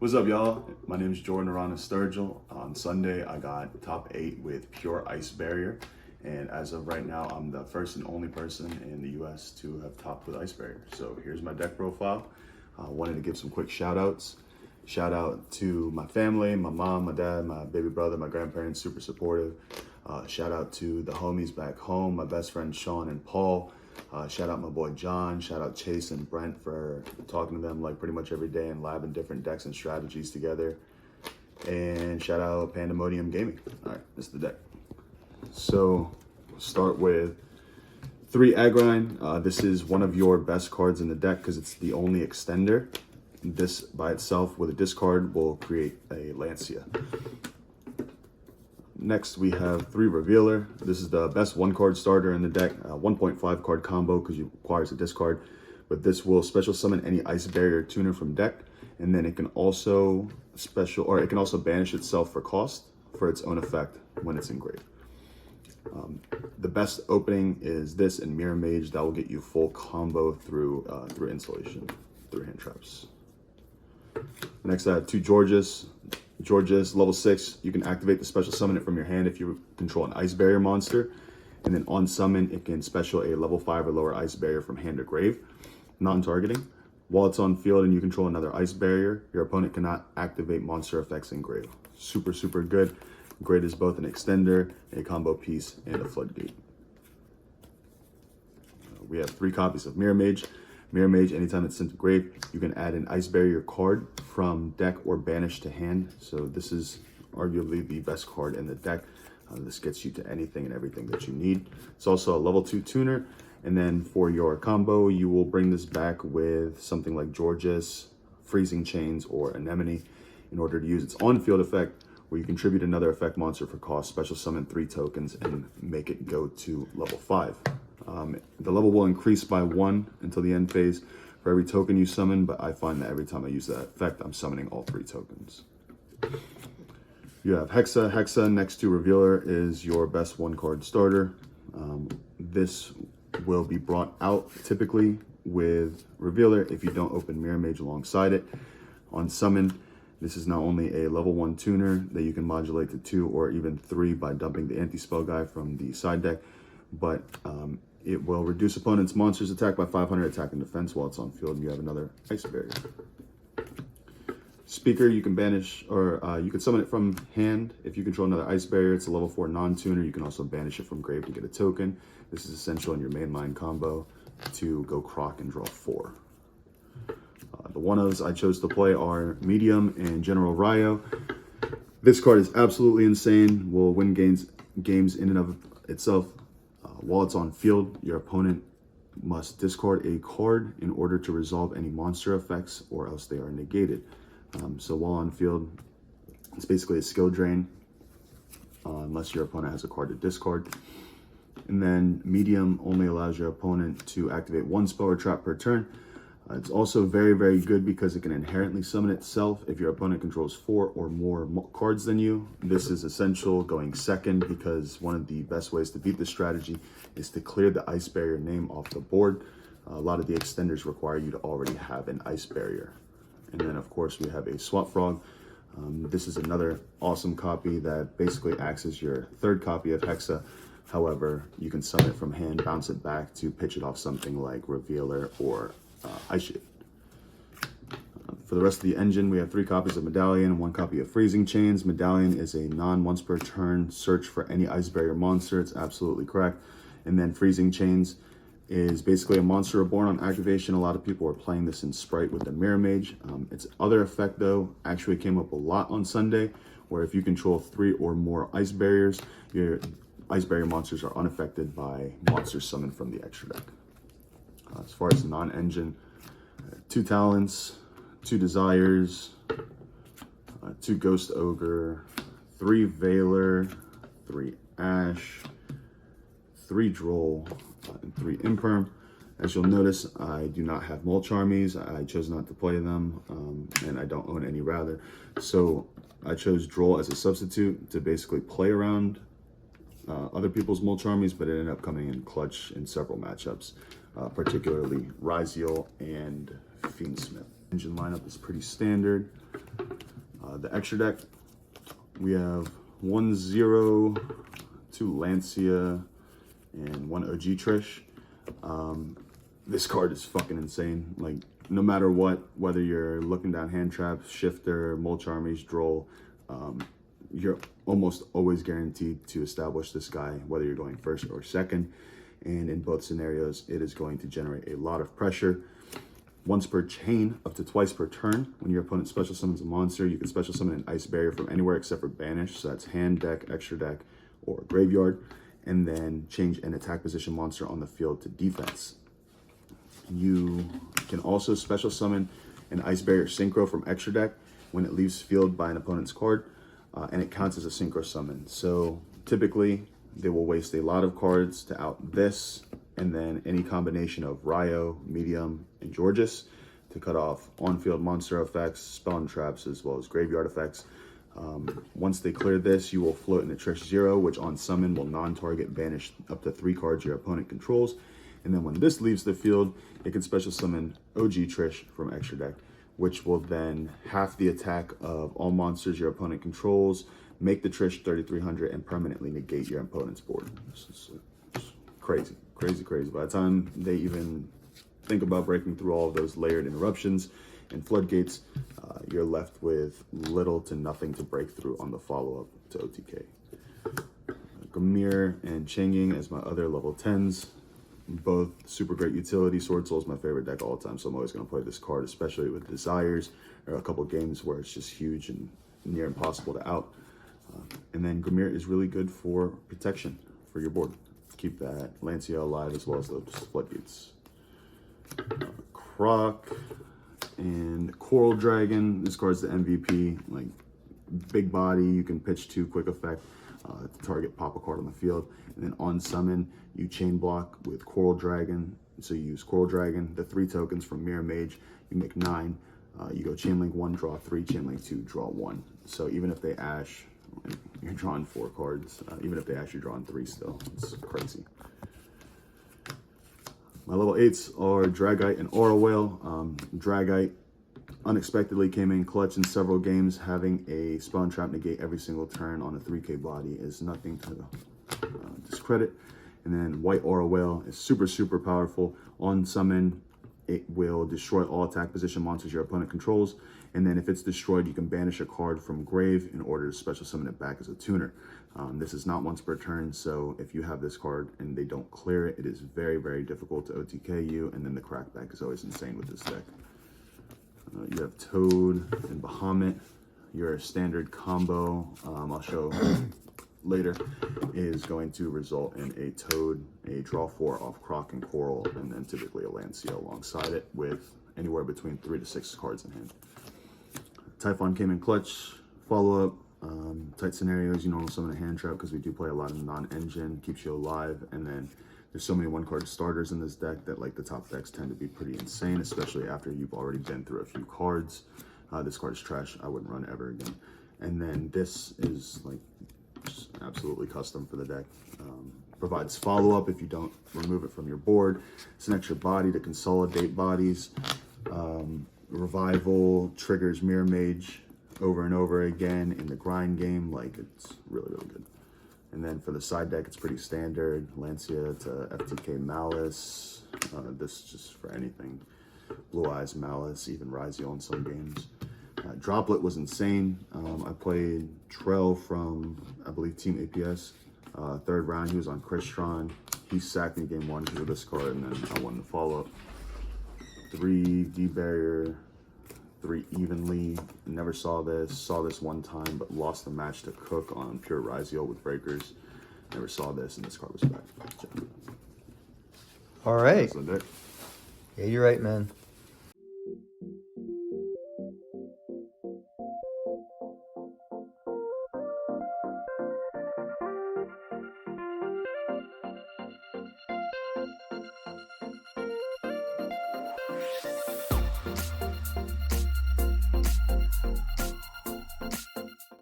What's up, y'all? My name is Jordan Aranas-Sturgill. On Sunday, I got top 8 with Pure Ice Barrier. And as of right now, I'm the first and only person in the US to have topped with Ice Barrier. So here's my deck profile. Wanted to give some quick shout outs. Shout out to my family, my mom, my dad, my baby brother, my grandparents, super supportive. Shout out to the homies back home, my best friends Sean and Paul. Shout out my boy John, shout out Chase and Brent for talking to them like pretty much every day and labbing different decks and strategies together. And shout out Pandemonium Gaming. All right, this is the deck. So start with 3 Agrine. This is one of your best cards in the deck because it's the only extender. This by itself with a discard will create a Lancia. Next, we have 3 Revealer. This is the best 1-card starter in the deck. 1.5 card combo because it requires a discard. But this will special summon any Ice Barrier tuner from deck. And then it can also banish itself for cost for its own effect when it's engraved. The best opening is this and Mirror Mage. That will get you full combo through installation, through hand traps. Next, I have 2 Georges. Georges, level 6, you can activate the special summon it from your hand if you control an Ice Barrier monster. And then on summon, it can special a level 5 or lower Ice Barrier from hand or grave, non-targeting. While it's on field and you control another Ice Barrier, your opponent cannot activate monster effects in grave. Super, super good. Great is both an extender, a combo piece, and a floodgate. We have 3 copies of Mirror Mage. Mirror Mage, anytime it's sent to grave, you can add an Ice Barrier card from deck or banish to hand. So this is arguably the best card in the deck. This gets you to anything and everything that you need. It's also a level 2 tuner. And then for your combo, you will bring this back with something like Georges, Freezing Chains, or Anemone in order to use its on-field effect, where you contribute another effect monster for cost, special summon 3 tokens, and make it go to level 5. The level will increase by 1 until the end phase for every token you summon, but I find that every time I use that effect, I'm summoning all 3 tokens. You have Hexa. Hexa next to Revealer is your best 1-card starter. This will be brought out typically with Revealer if you don't open Mirror Mage alongside it. On summon, this is not only a level 1 tuner that you can modulate to 2 or even 3 by dumping the anti-spell guy from the side deck, but it will reduce opponent's monster's attack by 500 attack and defense while it's on field, and you have another Ice Barrier. Speaker, you can banish, or you can summon it from hand. If you control another Ice Barrier, it's a level 4 non-tuner. You can also banish it from grave to get a token. This is essential in your mainline combo to go Croc and draw 4. The one-ofs I chose to play are Medium and General Ryo. This card is absolutely insane. Will win games in and of itself. While it's on field, your opponent must discard a card in order to resolve any monster effects, or else they are negated. So while on field, it's basically a skill drain, unless your opponent has a card to discard. And then Medium only allows your opponent to activate 1 spell or trap per turn. It's also very, very good because it can inherently summon itself if your opponent controls 4 or more cards than you. This is essential going second because one of the best ways to beat this strategy is to clear the Ice Barrier name off the board. A lot of the extenders require you to already have an Ice Barrier. And then, of course, we have a Swamp Frog. This is another awesome copy that basically acts as your 3rd copy of Hexa. However, you can summon it from hand, bounce it back to pitch it off something like Revealer or Ice Shade. For the rest of the engine, we have 3 copies of Medallion and 1 copy of Freezing Chains. Medallion is a non-once per turn search for any Ice Barrier monster. It's absolutely correct. And then Freezing Chains is basically a monster reborn on activation. A lot of people are playing this in Sprite with the Mirror Mage. Its other effect, though, actually came up a lot on Sunday, where if you control 3 or more Ice Barriers, your Ice Barrier monsters are unaffected by monsters summoned from the extra deck. As far as non-engine, 2 Talents, 2 Desires, 2 Ghost Ogre, 3 Veiler, 3 Ash, 3 Droll, and 3 Imperm. As you'll notice, I do not have Mulch Armies. I chose not to play them, and I don't own any rather. So I chose Droll as a substitute to basically play around other people's Mulch Armies, but it ended up coming in clutch in several matchups, particularly Ryziel and Fiendsmith. Engine lineup is pretty standard. The extra deck, we have 1-0, 2 Lancia, and 1 OG Trish. This card is fucking insane. Like, no matter what, whether you're looking down hand traps, shifter, mulch armies, droll, you're almost always guaranteed to establish this guy, whether you're going first or second. And in both scenarios, it is going to generate a lot of pressure. Once per chain, up to twice per turn. When your opponent special summons a monster, you can special summon an ice barrier from anywhere except for banish. So that's hand, deck, extra deck, or graveyard. And then change an attack position monster on the field to defense. You can also special summon an ice barrier synchro from extra deck when it leaves field by an opponent's card, and it counts as a synchro summon. So typically, they will waste a lot of cards to out this, and then any combination of Ryo, Medium, and Georges to cut off on-field monster effects, spell and traps, as well as graveyard effects. Once they clear this, you will float into Trish 0, which on summon will non-target banish up to 3 cards your opponent controls. And then when this leaves the field, it can special summon OG Trish from extra deck, which will then half the attack of all monsters your opponent controls, make the Trish 3300, and permanently negate your opponent's board. This is crazy, crazy, crazy. By the time they even think about breaking through all of those layered interruptions and floodgates, you're left with little to nothing to break through on the follow-up to OTK. Gamir and Changing as my other level 10s. Both super great utility. Sword Soul is my favorite deck all the time, so I'm always going to play this card, especially with Desires or a couple games where it's just huge and near impossible to out. And then Gamir is really good for protection for your board. Keep that Lancia alive as well as those floodgates. Croc and Coral Dragon. This card's the MVP. Like, big body, you can pitch 2 quick effect to target, pop a card on the field. And then on summon, you chain block with Coral Dragon. So you use Coral Dragon, the 3 tokens from Mirror Mage, you make 9. You go Chain Link 1, draw 3, Chain Link 2, draw 1. So even if they Ash, you're drawing 4 cards. Even if they Ash, you're drawing 3 still. It's crazy. My level 8s are Dragite and Aura Whale. Dragite unexpectedly came in clutch in several games. Having a spell and trap negate every single turn on a 3K body is nothing to discredit. And then White Aura Whale is super, super powerful. On summon, it will destroy all attack position monsters your opponent controls. And then if it's destroyed, you can banish a card from grave in order to special summon it back as a tuner. This is not once per turn, so if you have this card and they don't clear it, it is very, very difficult to OTK you, and then the crackback is always insane with this deck. You have Toad and Bahamut. Your standard combo, I'll show later, is going to result in a Toad, a draw 4 off Croc and Coral, and then typically a Lancia alongside it with anywhere between 3 to 6 cards in hand. Typhon came in clutch. Follow-up, tight scenarios, you normal summon a hand trap because we do play a lot of non-engine, keeps you alive, and then there's so many 1-card starters in this deck that like the top decks tend to be pretty insane, especially after you've already been through a few cards. This card is trash. I wouldn't run ever again. And then this is like just absolutely custom for the deck. Provides follow-up if you don't remove it from your board. It's an extra body to consolidate bodies. Revival triggers Mirror Mage over and over again in the grind game. Like, it's really, really good. And then for the side deck, it's pretty standard. Lancia to FTK Malice. This just for anything. Blue Eyes Malice, even Rizio in some games. Droplet was insane. I played Trell from, I believe, Team APS. 3rd round, he was on Crystron. He sacked me game 1 because of this card, and then I won the follow-up. 3 D-Barrier, 3 Evenly. Never saw this one time, but lost the match to Cook on Pure Rizio with Breakers. Never saw this, and this card was back. All right. Yeah, you're right, man.